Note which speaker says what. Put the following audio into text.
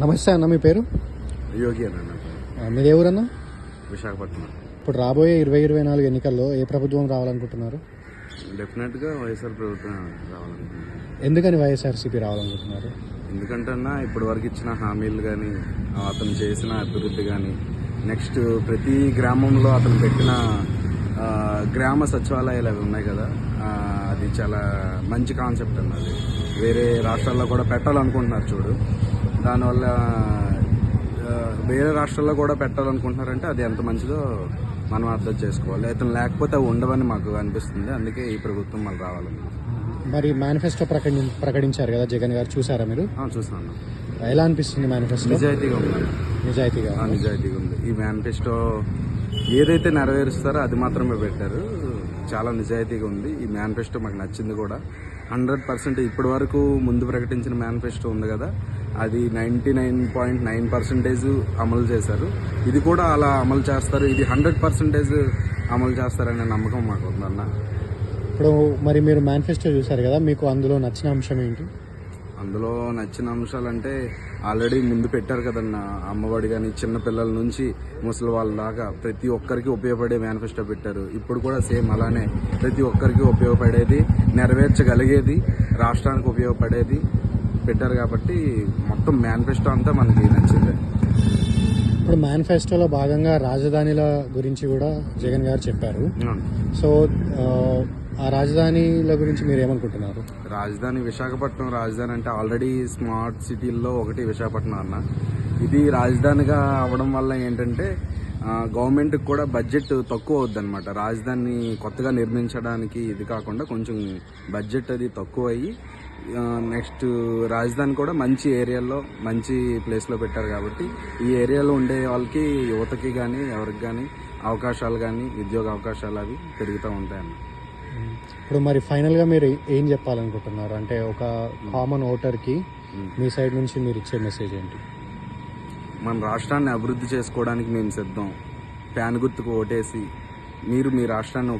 Speaker 1: నమస్తే అన్న, మీ పేరు?
Speaker 2: యోగి అన్న.
Speaker 1: మీది ఎవరన్నా?
Speaker 2: విశాఖపట్నం.
Speaker 1: ఇప్పుడు రాబోయే 2024 ఎన్నికల్లో ఏ ప్రభుత్వం రావాలనుకుంటున్నారు?
Speaker 2: డెఫినెట్గా వైఎస్ఆర్ ప్రభుత్వం రావాలనుకుంటున్నాను.
Speaker 1: ఎందుకని వైఎస్ఆర్సీపీ రావాలనుకుంటున్నారు?
Speaker 2: ఎందుకంటే ఇప్పటి వరకు ఇచ్చిన హామీలు కానీ, అతను చేసిన అభివృద్ధి కానీ, నెక్స్ట్ ప్రతి గ్రామంలో అతను పెట్టిన గ్రామ సచివాలయాలు అవి ఉన్నాయి కదా, అది చాలా మంచి కాన్సెప్ట్ అన్నది. వేరే రాష్ట్రాల్లో కూడా పెట్టాలనుకుంటున్నారు చూడు. దానివల్ల వేరే రాష్ట్రాల్లో కూడా పెట్టాలనుకుంటున్నారంటే అది ఎంత మంచిదో మనం అర్థం చేసుకోవాలి. అతను లేకపోతే అవి ఉండవని మాకు అనిపిస్తుంది. అందుకే ఈ ప్రభుత్వం మళ్ళీ రావాలని.
Speaker 1: మరి మేనిఫెస్టో ప్రకటించారు కదా జగన్ గారు, చూసారా మీరు?
Speaker 2: చూసాను.
Speaker 1: ఎలా అనిపిస్తుంది మేనిఫెస్టో?
Speaker 2: నిజాయితీగా ఉంది. నిజాయితీగా ఉంది. ఈ మేనిఫెస్టో ఏదైతే నెరవేరుస్తారో అది మాత్రమే పెట్టారు. చాలా నిజాయితీగా ఉంది. ఈ మేనిఫెస్టో మాకు నచ్చింది కూడా. 100% ఇప్పటి వరకు ముందు ప్రకటించిన మేనిఫెస్టో ఉంది కదా, అది 99.9% అమలు చేశారు. ఇది కూడా అలా అమలు చేస్తారు. ఇది 100% అమలు చేస్తారనే నమ్మకం మాకు ఉందన్న.
Speaker 1: ఇప్పుడు మరి మీరు మేనిఫెస్టో చూసారు కదా, మీకు అందులో నచ్చిన అంశం ఏంటి?
Speaker 2: అందులో నచ్చిన అంశాలంటే ఆల్రెడీ ముందు పెట్టారు కదన్న, అమ్మఒడి కానీ చిన్నపిల్లల నుంచి ముసలి వాళ్ళ దాకా ప్రతి ఒక్కరికి ఉపయోగపడే మేనిఫెస్టో పెట్టారు. ఇప్పుడు కూడా సేమ్ అలానే ప్రతి ఒక్కరికి ఉపయోగపడేది, నెరవేర్చగలిగేది, రాష్ట్రానికి ఉపయోగపడేది పెట్టారు. కాబట్టి మొత్తం మేనిఫెస్టో అంతా మనకి నచ్చింది.
Speaker 1: ఇప్పుడు మేనిఫెస్టోలో భాగంగా రాజధానిల గురించి కూడా జగన్ గారు చెప్పారు. సో ఆ రాజధానిల గురించి మీరు ఏమనుకుంటున్నారు?
Speaker 2: రాజధాని విశాఖపట్నం రాజధాని అంటే ఆల్రెడీ స్మార్ట్ సిటీల్లో ఒకటి విశాఖపట్నం అన్న. ఇది రాజధానిగా అవ్వడం వల్ల ఏంటంటే గవర్నమెంట్కి కూడా బడ్జెట్ తక్కువ అవుద్ది అనమాట. రాజధాని కొత్తగా నిర్మించడానికి ఇది కాకుండా కొంచెం బడ్జెట్ అది తక్కువ అయ్యి, నెక్స్ట్ రాజధాని కూడా మంచి ఏరియాలో మంచి ప్లేస్లో పెట్టారు. కాబట్టి ఈ ఏరియాలో ఉండే వాళ్ళకి, యువతకి కానీ ఎవరికి కానీ అవకాశాలు కానీ ఉద్యోగ అవకాశాలు అవి పెరుగుతూ ఉంటాయన్న.
Speaker 1: ఇప్పుడు మరి ఫైనల్గా మీరు ఏం చెప్పాలనుకుంటున్నారు? అంటే ఒక కామన్ ఓటర్కి మీ సైడ్ నుంచి మీరు ఇచ్చే మెసేజ్ ఏంటి?
Speaker 2: మన రాష్ట్రాన్ని అభివృద్ధి చేసుకోవడానికి మేము సిద్ధం. ఫ్యాన్ గుర్తుకు ఓటేసి మీరు మీ రాష్ట్రాన్ని